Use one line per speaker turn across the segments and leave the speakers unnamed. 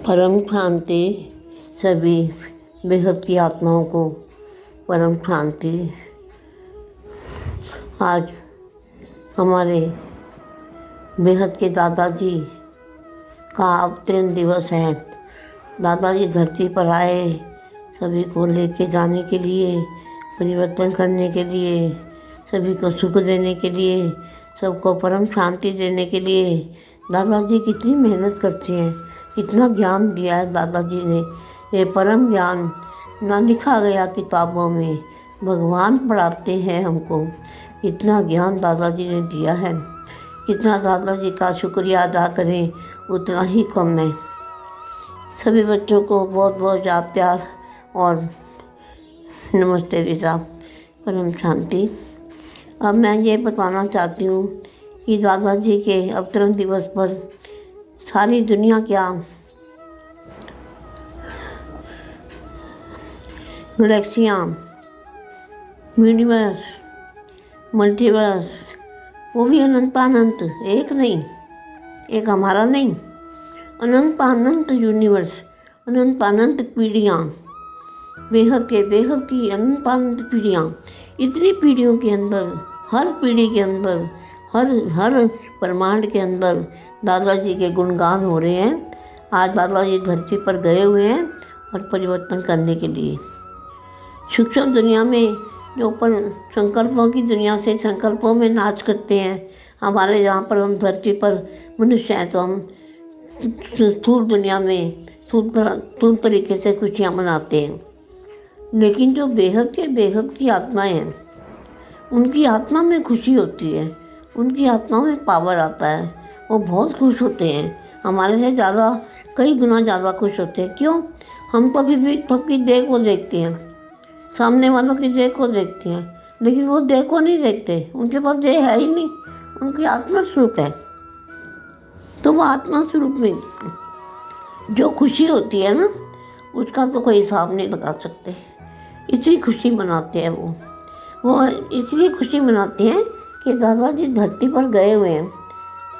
परम शांति सभी बेहद की आत्माओं को परम शांति। आज हमारे बेहद के दादाजी का अवतरण दिवस है। दादाजी धरती पर आए सभी को लेके जाने के लिए, परिवर्तन करने के लिए, सभी को सुख देने के लिए, सबको परम शांति देने के लिए। दादाजी कितनी मेहनत करते हैं, इतना ज्ञान दिया है दादाजी ने। ये परम ज्ञान ना लिखा गया किताबों में, भगवान पढ़ाते हैं हमको। इतना ज्ञान दादाजी ने दिया है, इतना दादाजी का शुक्रिया अदा करें उतना ही कम है। सभी बच्चों को बहुत बहुत याद प्यार और नमस्ते बेटा, परम शांति। अब मैं ये बताना चाहती हूँ कि दादाजी के अवतरण दिवस पर सारी दुनिया क्या, गैलेक्सियाँ, यूनिवर्स, मल्टीवर्स, वो भी अनंतानंत, एक नहीं, एक हमारा नहीं, अनंतानंत यूनिवर्स, अनंतानंत पीढ़ियाँ, बेहद की अनंतानंत पीढ़ियाँ। इतनी पीढ़ियों के अंदर, हर पीढ़ी के अंदर, हर ब्रह्मांड के अंदर दादाजी के गुणगान हो रहे हैं। आज दादाजी धरती पर गए हुए हैं और परिवर्तन करने के लिए। सूक्ष्म दुनिया में जो ऊपर संकल्पों की दुनिया से संकल्पों में नाच करते हैं, हमारे यहाँ पर हम धरती पर मनुष्य हैं तो हम स्थूल दुनिया में स्थूल तरीके से खुशियाँ मनाते हैं। लेकिन जो बेहद की आत्माएं हैं, उनकी आत्मा में खुशी होती है, उनकी आत्मा में पावर आता है, वो बहुत खुश होते हैं, हमारे से ज़्यादा, कई गुना ज़्यादा खुश होते हैं। क्यों? हम तो फिर भी सबकी देह को देखते हैं, सामने वालों की देह को देखते हैं, लेकिन वो देह को नहीं देखते, उनके पास देह है ही नहीं, उनकी आत्मा स्वरूप है। तो वो आत्मा स्वरूप में जो खुशी होती है ना, उसका तो कोई हिसाब नहीं लगा सकते। इतनी खुशी मनाते हैं वो इसलिए खुशी मनाते हैं कि दादाजी धरती पर गए हुए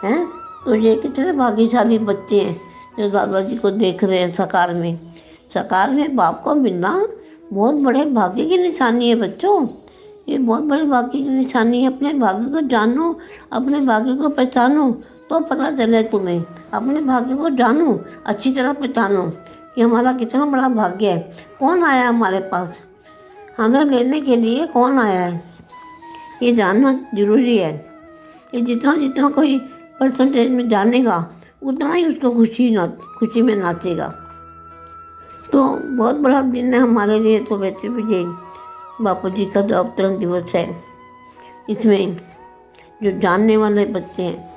हैं। तो ये कितने भाग्यशाली बच्चे हैं जो दादाजी को देख रहे हैं साकार में। साकार में बाप को मिलना बहुत बड़े भाग्य की निशानी है बच्चों, ये बहुत बड़े भाग्य की निशानी है। अपने भाग्य को जानो, अपने भाग्य को पहचानो तो पता चले तुम्हें। अपने भाग्य को जानो, अच्छी तरह पहचानो कि हमारा कितना बड़ा भाग्य है। कौन आया हमारे पास, हमें लेने के लिए कौन आया है, ये जानना ज़रूरी है। ये जितना कोई परसेंटेज में जानेगा उतना ही उसको खुशी में नाचेगा। तो बहुत बड़ा दिन है हमारे लिए। तो बेटे मुझे बापू जी का जो अवतरण दिवस है, इसमें जो जानने वाले बच्चे हैं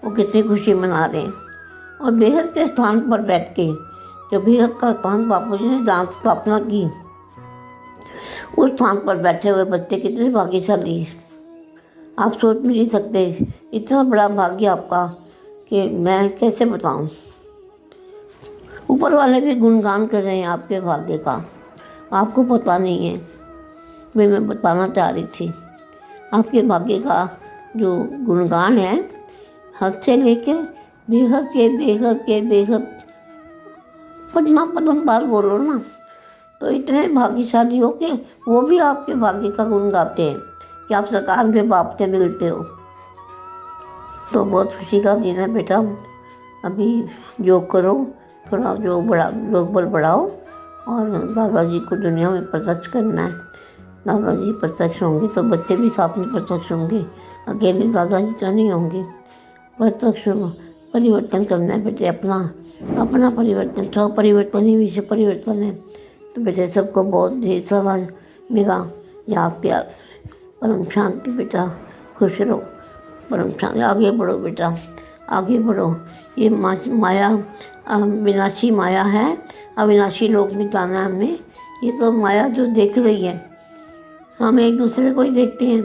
वो कितनी खुशी मना रहे हैं। और बेहद के स्थान पर बैठ के, जो बेहद का स्थान बापू जी ने जहाँ स्थापना की, उस स्थान पर बैठे हुए बच्चे कितने भाग्यशाली हैं, आप सोच भी नहीं सकते। इतना बड़ा भाग्य आपका कि मैं कैसे बताऊं। ऊपर वाले भी गुणगान कर रहे हैं आपके भाग्य का, आपको पता नहीं है। मैं बताना चाह रही थी, आपके भाग्य का जो गुणगान है, हद से लेकर बेहद पद्म बार बोलो ना, तो इतने भाग्यशाली हो कि वो भी आपके भाग्य का गुण गाते हैं कि आप साकार में बाप से मिलते हो। तो बहुत खुशी का दिन है बेटा। अभी योग करो, थोड़ा योग बल बढ़ाओ और दादाजी को दुनिया में प्रत्यक्ष करना है। दादाजी प्रत्यक्ष होंगे तो बच्चे भी साथ में प्रत्यक्ष होंगे, अकेले दादाजी तो नहीं होंगे। प्रत्यक्ष परिवर्तन करना है बेटे, अपना परिवर्तन, सब परिवर्तन ही विश्व परिवर्तन है। तो बेटे सबको बहुत ढेर सारा मेरा याद प्यार, परम शांति बेटा, खुश रहो, परम शांति। आगे बढ़ो बेटा, आगे बढ़ो। ये माया विनाशी माया है, अविनाशी लोक में जाना है हमें। ये तो माया जो देख रही है, हम एक दूसरे को ही देखते हैं।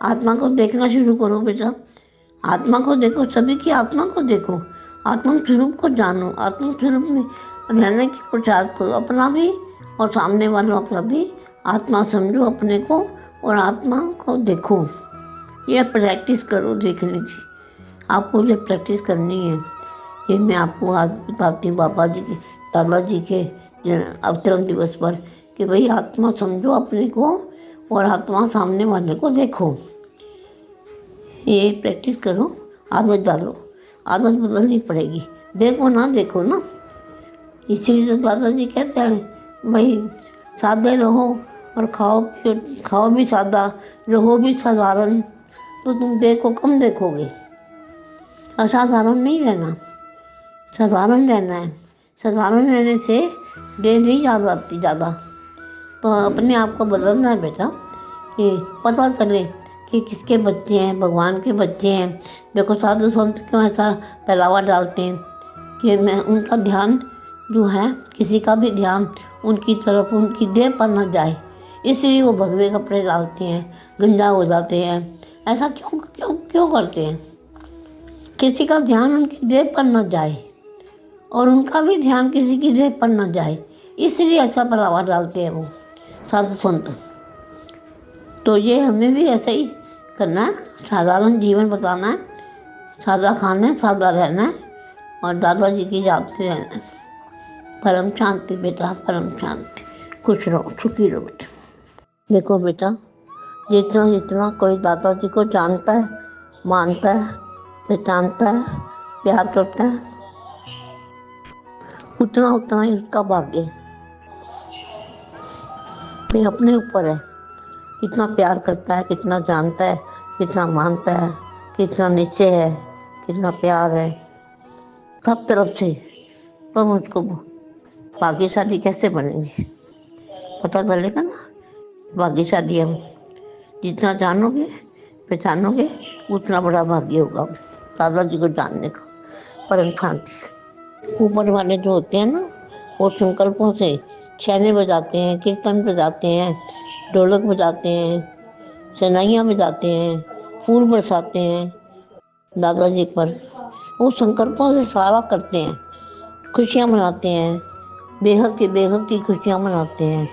आत्मा को देखना शुरू करो बेटा, आत्मा को देखो, सभी की आत्मा को देखो, आत्म स्वरूप को जानो, आत्म स्वरूप में रहने की प्रचार करो, अपना भी और सामने वालों का भी। आत्मा समझो अपने को और आत्मा को देखो। ये प्रैक्टिस करो देखने की, आपको ये प्रैक्टिस करनी है। ये मैं आपको आज बताती हूँ बाबा जी के, दादाजी के अवतरण दिवस पर, कि भाई आत्मा समझो अपने को और आत्मा सामने वाले को देखो। ये प्रैक्टिस करो, आदत डालो, आदत बदलनी पड़ेगी। देखो ना, देखो ना। इसलिए तो दादाजी कहते हैं भाई सादे रहो और खाओ भी सादा, रहो भी साधारण, तो तुम देखो कम देखोगे। असाधारण नहीं रहना, साधारण रहना है। साधारण रहने से देर नहीं याद आती ज़्यादा। तो अपने आप को बदलना है बेटा, कि पता चले कि किसके बच्चे हैं, भगवान के बच्चे हैं। देखो साधु संत क्यों ऐसा पहरावा डालते हैं कि मैं उनका ध्यान जो है, किसी का भी ध्यान उनकी तरफ, उनकी देह पर न जाए, इसलिए वो भगवे कपड़े डालते हैं, गंजा हो जाते हैं। ऐसा क्यों क्यों क्यों करते हैं? किसी का ध्यान उनकी देह पर न जाए और उनका भी ध्यान किसी की देह पर न जाए, इसलिए ऐसा पहरावा डालते हैं वो साधु संत। तो ये हमें भी ऐसा ही करना है, साधारण जीवन बताना है, सादा खाना है, सादा रहना है और दादाजी की याद से रहना है। परम शांति बेटा, परम शांति। खुश रहो, सुखी रहो बेटा। देखो बेटा, जितना जितना कोई दादाजी को जानता है, मानता है, पहचानता है, प्यार करता है, उतना उतना ही उसका भाग्य है। ये अपने ऊपर है, कितना प्यार करता है, कितना जानता है, कितना मानता है, कितना निश्चय है, कितना प्यार है सब तरफ से। तो मुझको भाग्यशाली कैसे बनेंगे, पता चलेगा ना। भाग्यशाली हम जितना जानोगे, पहचानोगे, उतना बड़ा भाग्य होगा दादाजी को जानने का। परम शांति। ऊपर वाले जो होते हैं ना, वो संकल्पों से छैने बजाते हैं, कीर्तन बजाते हैं, ढोलक बजाते हैं, शहनाइयाँ बजाते हैं, फूल बरसाते हैं दादाजी पर। वो संकल्पों से सारा करते हैं, खुशियाँ मनाते हैं, बेहद की खुशियाँ मनाते हैं।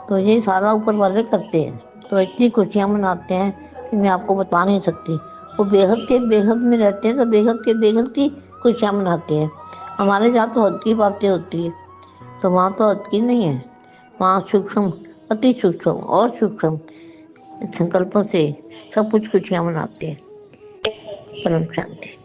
तो ये सारा ऊपर वाले करते हैं, तो इतनी खुशियाँ मनाते हैं कि मैं आपको बता नहीं सकती। वो बेहद में रहते हैं, तो बेहद की खुशियाँ मनाते हैं। हमारे यहाँ तो हद की बातें होती है, तो वहाँ तो हद की नहीं है। वहाँ सूक्ष्म, अति सूक्ष्म और सूक्ष्म संकल्पों से सब कुछ खुशियाँ मनाते हैं। परम शांति।